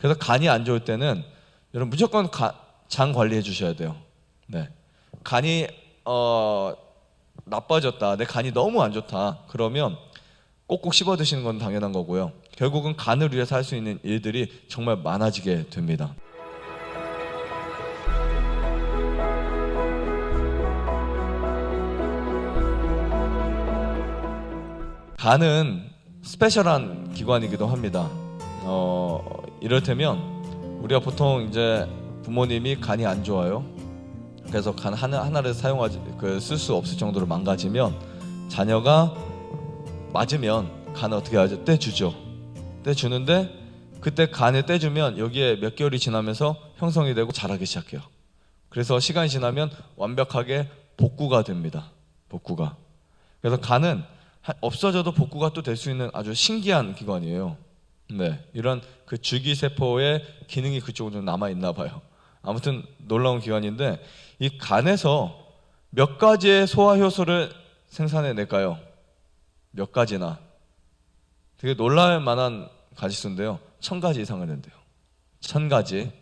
그래서 간이 안 좋을 때는 여러분 무조건 장 관리해 주셔야 돼요. 네. 간이 나빠졌다, 내 간이 너무 안 좋다, 그러면 꼭꼭 씹어 드시는 건 당연한 거고요. 결국은 간을 위해서 할 수 있는 일들이 정말 많아지게 됩니다. 간은 스페셜한 기관이기도 합니다. 이를테면 우리가 보통 이제 부모님이 간이 안 좋아요. 그래서 간 하나를 쓸 수 없을 정도로 망가지면 자녀가 맞으면 간을 어떻게 하죠? 떼주죠. 떼주는데 그때 간을 떼주면 여기에 몇 개월이 지나면서 형성이 되고 자라기 시작해요. 그래서 시간이 지나면 완벽하게 복구가 됩니다. 복구가. 그래서 간은 없어져도 복구가 또 될 수 있는 아주 신기한 기관이에요. 네, 이런 그 줄기세포의 기능이 그쪽으로 남아 있나 봐요. 아무튼 놀라운 기관인데 이 간에서 몇 가지의 소화효소를 생산해낼까요? 몇 가지나. 되게 놀랄 만한 가지수인데요. 1000가지 이상을 낸대요. 1000가지.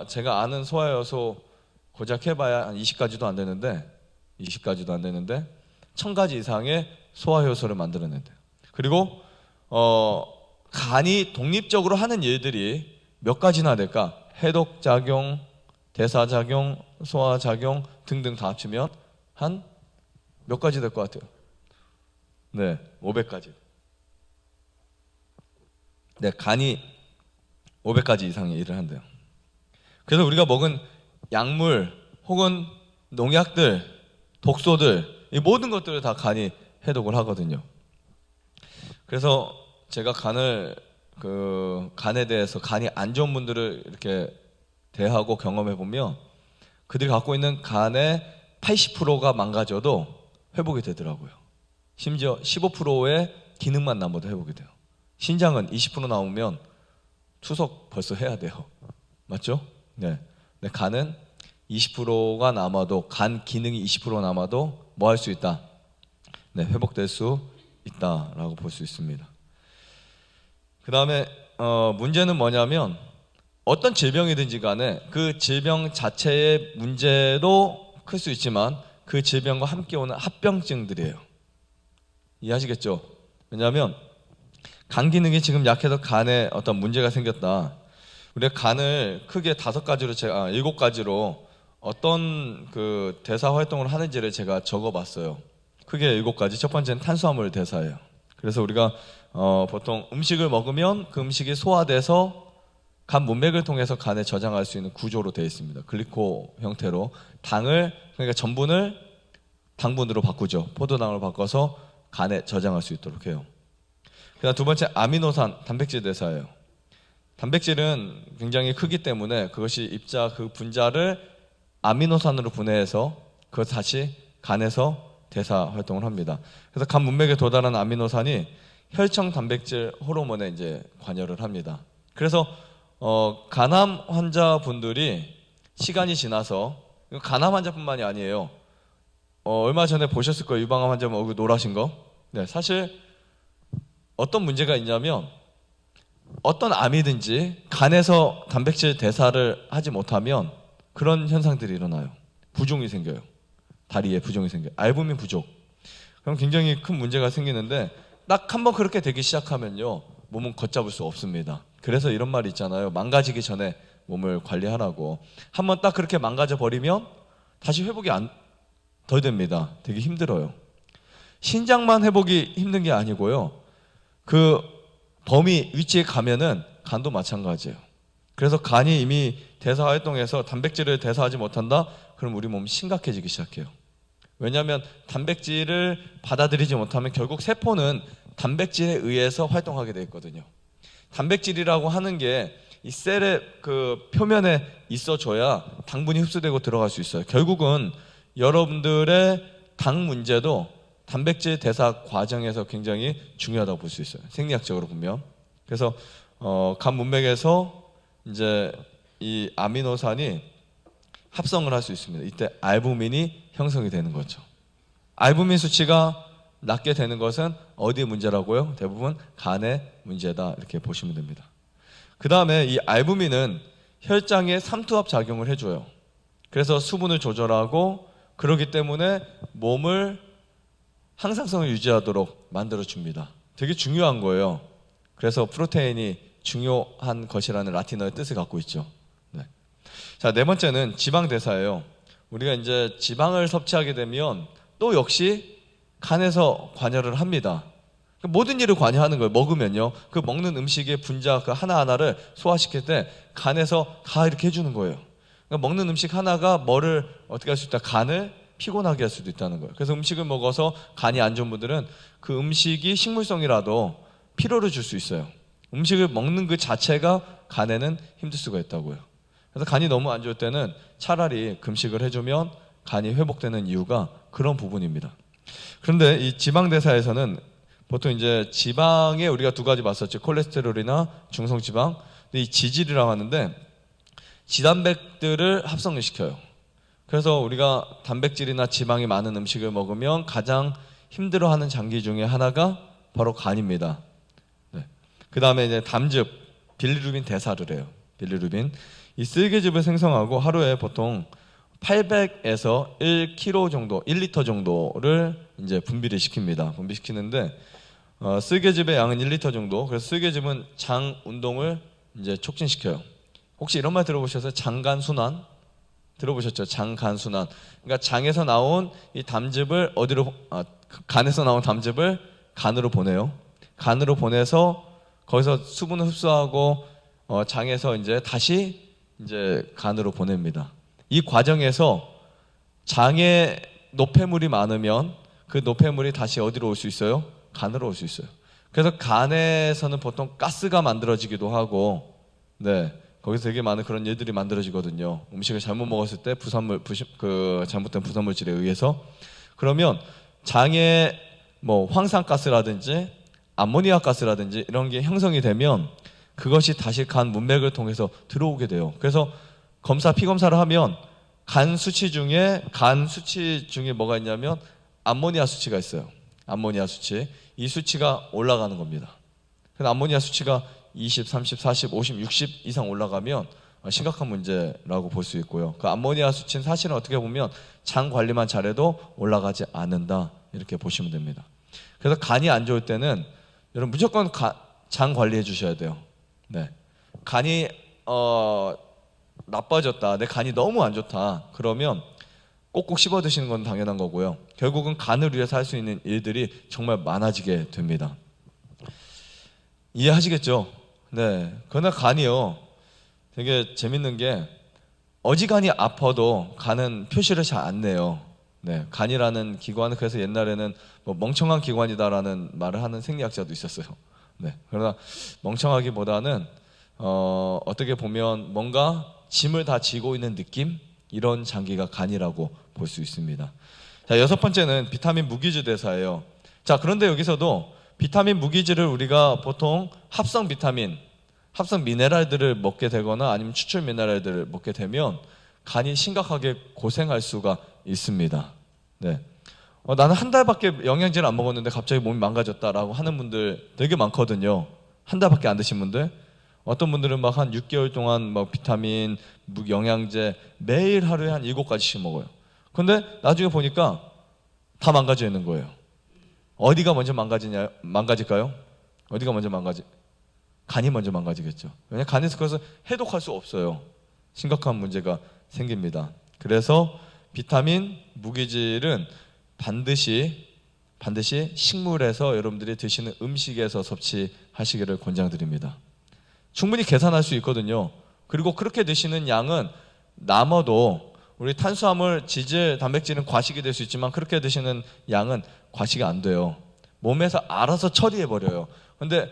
제가 아는 소화효소 고작 해봐야 한 20가지도 안 되는데 1000가지 이상의 소화효소를 만들어낸대요. 그리고 간이 독립적으로 하는 일들이 몇 가지나 될까? 해독작용, 대사작용, 소화작용 등등 다 합치면 한 몇 가지 될 것 같아요? 네, 500가지. 네, 간이 500가지 이상의 일을 한대요. 그래서 우리가 먹은 약물 혹은 농약들, 독소들, 이 모든 것들을 다 간이 해독을 하거든요. 그래서 제가 간에 대해서 간이 안 좋은 분들을 이렇게 대하고 경험해 보면 그들이 갖고 있는 간의 80%가 망가져도 회복이 되더라고요. 심지어 15%의 기능만 남아도 회복이 돼요. 신장은 20% 남으면 투석 벌써 해야 돼요. 맞죠? 네. 간은 20%가 남아도, 간 기능이 20% 남아도 뭐 할 수 있다? 네, 회복될 수 있다라고 볼 수 있습니다. 그 다음에 문제는 뭐냐면 어떤 질병이든지 간에 그 질병 자체의 문제도 클 수 있지만 그 질병과 함께 오는 합병증들이에요. 이해하시겠죠? 왜냐하면 간 기능이 지금 약해서 간에 어떤 문제가 생겼다. 우리가 간을 크게 7가지로 어떤 그 대사 활동을 하는지를 제가 적어봤어요. 크게 7가지. 첫 번째는 탄수화물 대사예요. 그래서 우리가 보통 음식을 먹으면 그 음식이 소화돼서 간 문맥을 통해서 간에 저장할 수 있는 구조로 되어 있습니다. 글리코 형태로 그러니까 전분을 당분으로 바꾸죠. 포도당으로 바꿔서 간에 저장할 수 있도록 해요. 그다음 두 번째, 아미노산 단백질 대사예요. 단백질은 굉장히 크기 때문에 그것이 그 분자를 아미노산으로 분해해서 그것 다시 간에서 대사 활동을 합니다. 그래서 간 문맥에 도달한 아미노산이 혈청 단백질 호르몬에 이제 관여를 합니다. 그래서 간암 환자분들이 시간이 지나서, 간암 환자뿐만이 아니에요. 얼마 전에 보셨을 거예요. 유방암 환자 얼굴 노라신 거. 네, 사실 어떤 문제가 있냐면 어떤 암이든지 간에서 단백질 대사를 하지 못하면 그런 현상들이 일어나요. 부종이 생겨요. 다리에 부종이 생겨요. 알부민 부족. 그럼 굉장히 큰 문제가 생기는데 딱 한번 그렇게 되기 시작하면요, 몸은 걷잡을 수 없습니다. 그래서 이런 말이 있잖아요. 망가지기 전에 몸을 관리하라고. 한번 딱 그렇게 망가져 버리면 다시 회복이 덜 됩니다. 되게 힘들어요. 신장만 회복이 힘든 게 아니고요, 그 범위 위치에 가면은 간도 마찬가지예요. 그래서 간이 이미 대사 활동해서 단백질을 대사하지 못한다? 그럼 우리 몸이 심각해지기 시작해요. 왜냐하면 단백질을 받아들이지 못하면 결국 세포는 단백질에 의해서 활동하게 되어 있거든요. 단백질이라고 하는 게 이 셀의 그 표면에 있어줘야 당분이 흡수되고 들어갈 수 있어요. 결국은 여러분들의 당 문제도 단백질 대사 과정에서 굉장히 중요하다고 볼 수 있어요. 생리학적으로 보면. 그래서 간 문맥에서 이제 이 아미노산이 합성을 할 수 있습니다. 이때 알부민이 형성이 되는 거죠. 알부민 수치가 낮게 되는 것은 어디의 문제라고요? 대부분 간의 문제다, 이렇게 보시면 됩니다. 그 다음에 이 알부민은 혈장에 삼투압 작용을 해줘요. 그래서 수분을 조절하고 그러기 때문에 몸을 항상성을 유지하도록 만들어줍니다. 되게 중요한 거예요. 그래서 프로테인이 중요한 것이라는 라틴어의 뜻을 갖고 있죠. 네. 자, 네 번째는 지방 대사예요. 우리가 이제 지방을 섭취하게 되면 또 역시 간에서 관여를 합니다. 모든 일을 관여하는 거예요. 먹으면요. 그 먹는 음식의 분자 그 하나하나를 소화시킬 때 간에서 다 이렇게 해주는 거예요. 그러니까 먹는 음식 하나가 뭐를 어떻게 할 수 있다? 간을 피곤하게 할 수도 있다는 거예요. 그래서 음식을 먹어서 간이 안 좋은 분들은 그 음식이 식물성이라도 피로를 줄 수 있어요. 음식을 먹는 그 자체가 간에는 힘들 수가 있다고요. 그래서 간이 너무 안 좋을 때는 차라리 금식을 해주면 간이 회복되는 이유가 그런 부분입니다. 그런데 이 지방대사에서는 보통 이제 지방에 우리가 두 가지 봤었죠. 콜레스테롤이나 중성지방. 근데 이 지질이라고 하는데 지단백들을 합성을 시켜요. 그래서 우리가 단백질이나 지방이 많은 음식을 먹으면 가장 힘들어하는 장기 중에 하나가 바로 간입니다. 네. 그 다음에 이제 담즙, 빌리루빈 대사를 해요. 빌리루빈. 이 쓸개즙을 생성하고 하루에 보통 800에서 1kg 정도, 1리터 정도를 이제 분비를 시킵니다. 분비시키는데 쓸개즙의 양은 1리터 정도. 그래서 쓸개즙은 장 운동을 이제 촉진시켜요. 혹시 이런 말 들어보셨어요? 장간순환? 들어보셨죠? 장간순환. 그러니까 장에서 나온 이 담즙을 어디로 간에서 나온 담즙을 간으로 보내요. 간으로 보내서 거기서 수분을 흡수하고 장에서 이제 다시 이제 간으로 보냅니다. 이 과정에서 장에 노폐물이 많으면 그 노폐물이 다시 어디로 올 수 있어요? 간으로 올 수 있어요. 그래서 간에서는 보통 가스가 만들어지기도 하고, 네, 거기서 되게 많은 그런 일들이 만들어지거든요. 음식을 잘못 먹었을 때 잘못된 부산물질에 의해서. 그러면 장에 뭐 황산가스라든지 암모니아 가스라든지 이런 게 형성이 되면 그것이 다시 간 문맥을 통해서 들어오게 돼요. 그래서 피 검사를 하면 간 수치 중에 뭐가 있냐면 암모니아 수치가 있어요. 암모니아 수치. 이 수치가 올라가는 겁니다. 그래서 암모니아 수치가 20, 30, 40, 50, 60 이상 올라가면 심각한 문제라고 볼 수 있고요. 그 암모니아 수치는 사실은 어떻게 보면 장 관리만 잘해도 올라가지 않는다, 이렇게 보시면 됩니다. 그래서 간이 안 좋을 때는 여러분 무조건 장 관리해 주셔야 돼요. 네. 간이 나빠졌다, 내 간이 너무 안 좋다, 그러면 꼭꼭 씹어 드시는 건 당연한 거고요. 결국은 간을 위해서 할 수 있는 일들이 정말 많아지게 됩니다. 이해하시겠죠? 네. 그러나 간이요, 되게 재밌는 게 어지간히 아파도 간은 표시를 잘 안 내요. 네. 간이라는 기관은 그래서 옛날에는 뭐 멍청한 기관이다라는 말을 하는 생리학자도 있었어요. 네. 그러나 멍청하기보다는 어떻게 보면 뭔가 짐을 다 지고 있는 느낌? 이런 장기가 간이라고 볼 수 있습니다. 자, 여섯 번째는 비타민 무기질 대사예요. 자, 그런데 여기서도 비타민 무기질을 우리가 보통 합성 비타민, 합성 미네랄들을 먹게 되거나 아니면 추출 미네랄들을 먹게 되면 간이 심각하게 고생할 수가 있습니다. 네. 나는 한 달밖에 영양제를 안 먹었는데 갑자기 몸이 망가졌다라고 하는 분들 되게 많거든요. 한 달밖에 안 드신 분들. 어떤 분들은 막 한 6개월 동안 막 비타민, 영양제 매일 하루에 한 7가지씩 먹어요. 근데 나중에 보니까 다 망가져 있는 거예요. 어디가 먼저 망가질까요? 어디가 먼저 간이 먼저 망가지겠죠. 왜냐하면 간에서 그것을 해독할 수 없어요. 심각한 문제가 생깁니다. 그래서 비타민, 무기질은 반드시 식물에서 여러분들이 드시는 음식에서 섭취하시기를 권장드립니다. 충분히 계산할 수 있거든요. 그리고 그렇게 드시는 양은 남아도 우리 탄수화물, 지질, 단백질은 과식이 될 수 있지만 그렇게 드시는 양은 과식이 안 돼요. 몸에서 알아서 처리해버려요. 근데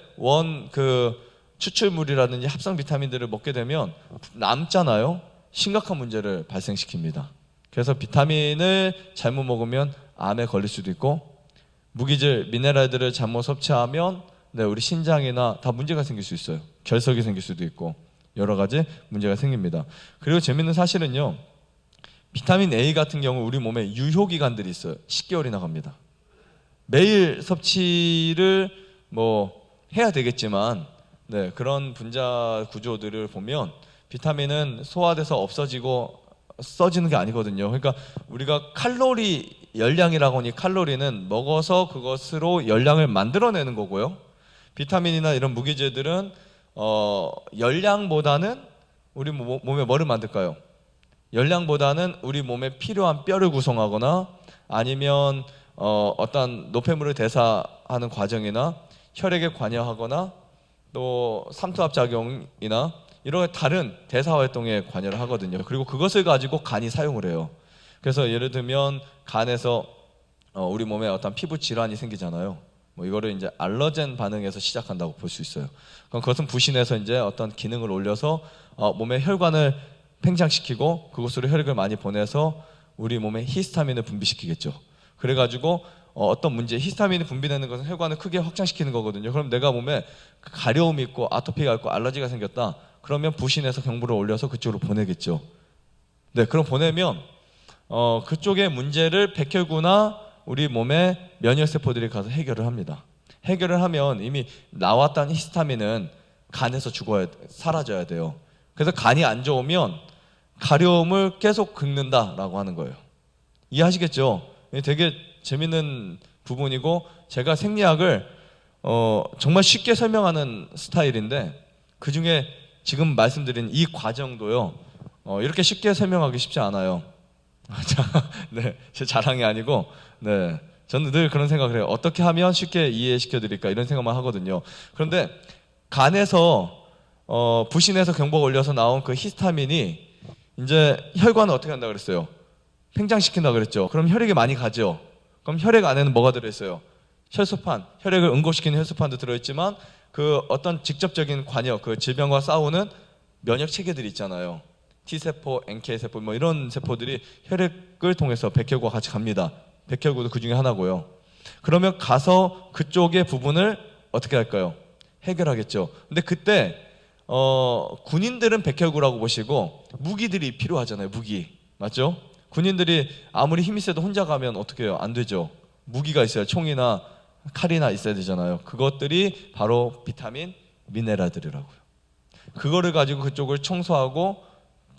추출물이라든지 합성 비타민들을 먹게 되면 남잖아요. 심각한 문제를 발생시킵니다. 그래서 비타민을 잘못 먹으면 암에 걸릴 수도 있고, 무기질, 미네랄들을 잘못 섭취하면 우리 신장이나 다 문제가 생길 수 있어요. 결석이 생길 수도 있고 여러 가지 문제가 생깁니다. 그리고 재밌는 사실은요, 비타민 A 같은 경우 우리 몸에 유효기간들이 있어요. 10개월이나 갑니다. 매일 섭취를 해야 되겠지만 네, 그런 분자 구조들을 보면 비타민은 소화돼서 없어지고 써지는 게 아니거든요. 그러니까 우리가 칼로리 열량이라고 하니 칼로리는 먹어서 그것으로 열량을 만들어내는 거고요. 비타민이나 이런 무기제들은 열량보다는 우리 몸에 뭐를 만들까요? 열량보다는 우리 몸에 필요한 뼈를 구성하거나 아니면 어떤 노폐물을 대사하는 과정이나 혈액에 관여하거나 또 삼투압 작용이나 이런 다른 대사 활동에 관여를 하거든요. 그리고 그것을 가지고 간이 사용을 해요. 그래서 예를 들면 간에서 우리 몸에 어떤 피부 질환이 생기잖아요. 뭐 이거를 이제 알러젠 반응에서 시작한다고 볼 수 있어요. 그럼 그것은 부신해서 이제 어떤 기능을 올려서 몸의 혈관을 팽창시키고 그곳으로 혈액을 많이 보내서 우리 몸에 히스타민을 분비시키겠죠. 그래가지고 어떤 문제, 히스타민이 분비되는 것은 혈관을 크게 확장시키는 거거든요. 그럼 내가 몸에 가려움이 있고 아토피가 있고 알러지가 생겼다. 그러면 부신해서 경부를 올려서 그쪽으로 보내겠죠. 네, 그럼 보내면 그쪽의 문제를 백혈구나 우리 몸의 면역세포들이 가서 해결을 합니다. 해결을 하면 이미 나왔던 히스타민은 간에서 사라져야 돼요. 그래서 간이 안 좋으면 가려움을 계속 긁는다라고 하는 거예요. 이해하시겠죠? 되게 재밌는 부분이고 제가 생리학을 정말 쉽게 설명하는 스타일인데 그 중에 지금 말씀드린 이 과정도요 이렇게 쉽게 설명하기 쉽지 않아요. 네, 제 자랑이 아니고 네, 저는 늘 그런 생각을 해요. 어떻게 하면 쉽게 이해시켜 드릴까 이런 생각만 하거든요. 그런데 간에서 부신해서 경보가 올려서 나온 그 히스타민이 이제 혈관을 어떻게 한다 그랬어요? 팽창시킨다 그랬죠. 그럼 혈액이 많이 가죠. 그럼 혈액 안에는 뭐가 들어있어요? 혈소판, 혈액을 응고시키는 혈소판도 들어있지만 그 어떤 직접적인 관여, 그 질병과 싸우는 면역 체계들이 있잖아요. T세포, NK세포 뭐 이런 세포들이 혈액을 통해서 백혈구와 같이 갑니다. 백혈구도 그 중에 하나고요. 그러면 가서 그쪽의 부분을 어떻게 할까요? 해결하겠죠. 근데 그때 군인들은 백혈구라고 보시고 무기들이 필요하잖아요. 무기. 맞죠? 군인들이 아무리 힘이 세도 혼자 가면 어떻게 해요? 안 되죠. 무기가 있어야 총이나 칼이나 있어야 되잖아요. 그것들이 바로 비타민, 미네랄들이라고요. 그거를 가지고 그쪽을 청소하고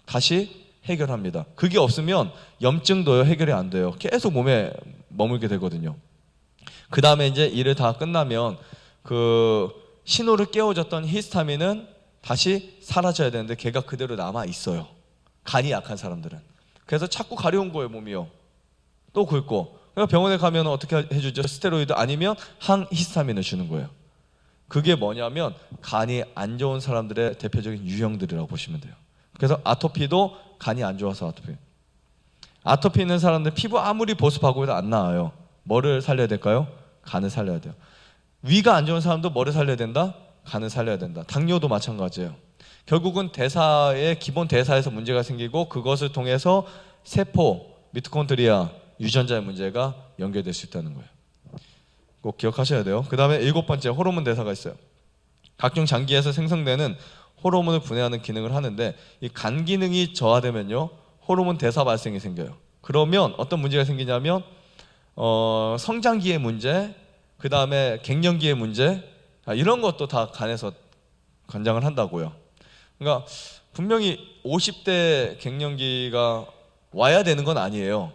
다시 해결합니다. 그게 없으면 염증도요 해결이 안 돼요. 계속 몸에 머물게 되거든요. 그 다음에 이제 일을 다 끝나면 그 신호를 깨워줬던 히스타민은 다시 사라져야 되는데 걔가 그대로 남아 있어요. 간이 약한 사람들은. 그래서 자꾸 가려운 거예요 몸이요. 또 긁고. 그러니까 병원에 가면 어떻게 해주죠? 스테로이드 아니면 항히스타민을 주는 거예요. 그게 뭐냐면 간이 안 좋은 사람들의 대표적인 유형들이라고 보시면 돼요. 그래서 아토피도 간이 안 좋아서 아토피 있는 사람들 피부 아무리 보습하고 해도 안 나아요. 뭐를 살려야 될까요? 간을 살려야 돼요. 위가 안 좋은 사람도 뭐를 살려야 된다? 간을 살려야 된다. 당뇨도 마찬가지예요. 결국은 대사의 기본 대사에서 문제가 생기고 그것을 통해서 세포, 미토콘드리아, 유전자의 문제가 연결될 수 있다는 거예요. 꼭 기억하셔야 돼요. 그 다음에 7번째 호르몬 대사가 있어요. 각종 장기에서 생성되는 호르몬을 분해하는 기능을 하는데 이 간 기능이 저하되면요 호르몬 대사 발생이 생겨요. 그러면 어떤 문제가 생기냐면 성장기의 문제, 그 다음에 갱년기의 문제 이런 것도 다 간에서 관장을 한다고요. 그러니까 분명히 50대 갱년기가 와야 되는 건 아니에요.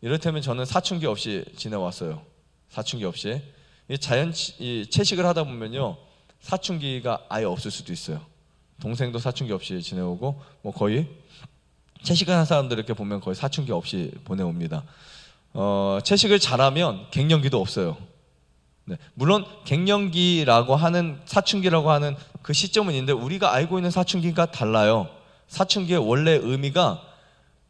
이를테면 저는 사춘기 없이 지내왔어요. 사춘기 없이. 이 채식을 하다 보면요 사춘기가 아예 없을 수도 있어요. 동생도 사춘기 없이 지내오고 뭐 거의 채식을 한 사람들 이렇게 보면 거의 사춘기 없이 보내옵니다. 채식을 잘하면 갱년기도 없어요. 네. 물론 갱년기라고 하는 사춘기라고 하는 그 시점은 있는데 우리가 알고 있는 사춘기가 달라요. 사춘기의 원래 의미가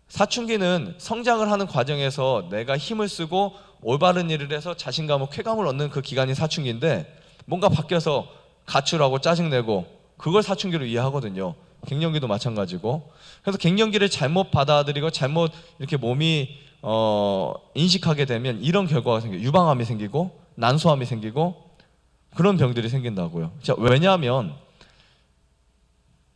사춘기는 성장을 하는 과정에서 내가 힘을 쓰고 올바른 일을 해서 자신감을 쾌감을 얻는 그 기간이 사춘기인데 뭔가 바뀌어서 가출하고 짜증내고 그걸 사춘기로 이해하거든요. 갱년기도 마찬가지고. 그래서 갱년기를 잘못 받아들이고 잘못 이렇게 몸이 인식하게 되면 이런 결과가 생겨요. 유방암이 생기고 난소암이 생기고 그런 병들이 생긴다고요. 자, 왜냐하면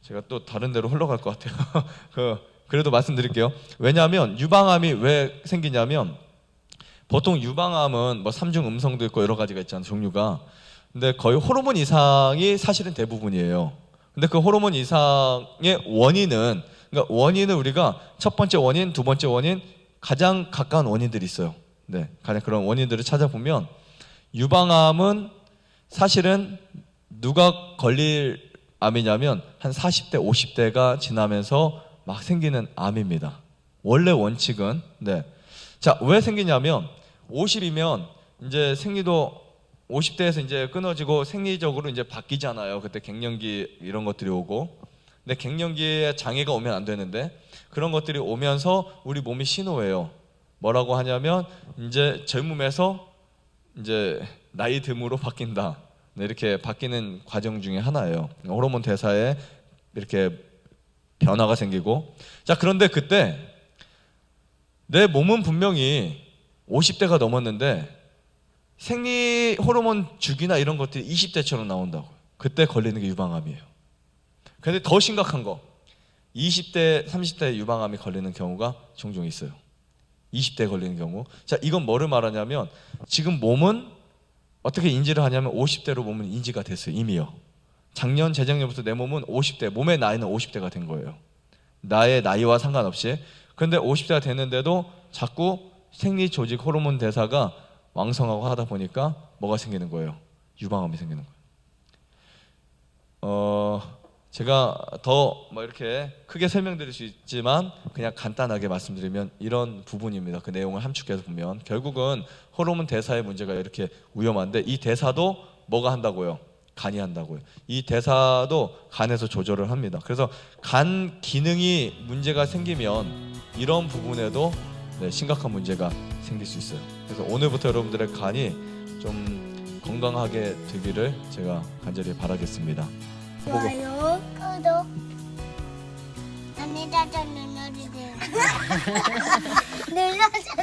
제가 또 다른 데로 흘러갈 것 같아요. 그래도 말씀드릴게요. 왜냐하면 유방암이 왜 생기냐면 보통 유방암은 뭐 3중 음성도 있고 여러 가지가 있잖아요. 종류가. 근데 거의 호르몬 이상이 사실은 대부분이에요. 근데 그 호르몬 이상의 원인은, 그러니까 원인은 우리가 첫 번째 원인, 두 번째 원인, 가장 가까운 원인들이 있어요. 네, 가장 그런 원인들을 찾아보면 유방암은 사실은 누가 걸릴 암이냐면 한 40대, 50대가 지나면서 막 생기는 암입니다. 원래 원칙은. 네. 자, 왜 생기냐면 50이면 이제 생리도 50대에서 이제 끊어지고 생리적으로 이제 바뀌잖아요. 그때 갱년기 이런 것들이 오고. 근데 갱년기에 장애가 오면 안 되는데 그런 것들이 오면서 우리 몸이 신호예요. 뭐라고 하냐면 이제 젊음에서 이제 나이 듦으로 바뀐다. 네, 이렇게 바뀌는 과정 중에 하나예요. 호르몬 대사에 이렇게 변화가 생기고. 자, 그런데 그때 내 몸은 분명히 50대가 넘었는데 생리 호르몬 주기나 이런 것들이 20대처럼 나온다고요. 그때 걸리는 게 유방암이에요. 근데 더 심각한 거, 20대, 30대 유방암이 걸리는 경우가 종종 있어요. 20대에 걸리는 경우. 자, 이건 뭐를 말하냐면 지금 몸은 어떻게 인지를 하냐면 50대로 몸은 인지가 됐어요. 이미요. 작년, 재작년부터 내 몸은 50대, 몸의 나이는 50대가 된 거예요. 나의 나이와 상관없이. 그런데 50대가 됐는데도 자꾸 생리 조직 호르몬 대사가 왕성하고 하다 보니까 뭐가 생기는 거예요? 유방암이 생기는 거예요. 제가 더 뭐 이렇게 크게 설명드릴 수 있지만 그냥 간단하게 말씀드리면 이런 부분입니다. 그 내용을 함축해서 보면 결국은 호르몬 대사의 문제가 이렇게 위험한데 이 대사도 뭐가 한다고요? 간이 한다고요. 이 대사도 간에서 조절을 합니다. 그래서 간 기능이 문제가 생기면 이런 부분에도 네, 심각한 문제가 생길 수 있어요. 그래서 오늘부터 여러분들의 간이 좀 건강하게 되기를 제가 간절히 바라겠습니다. 좋아요, 구독, 안내자전 눌러주세요. 눌러주세요.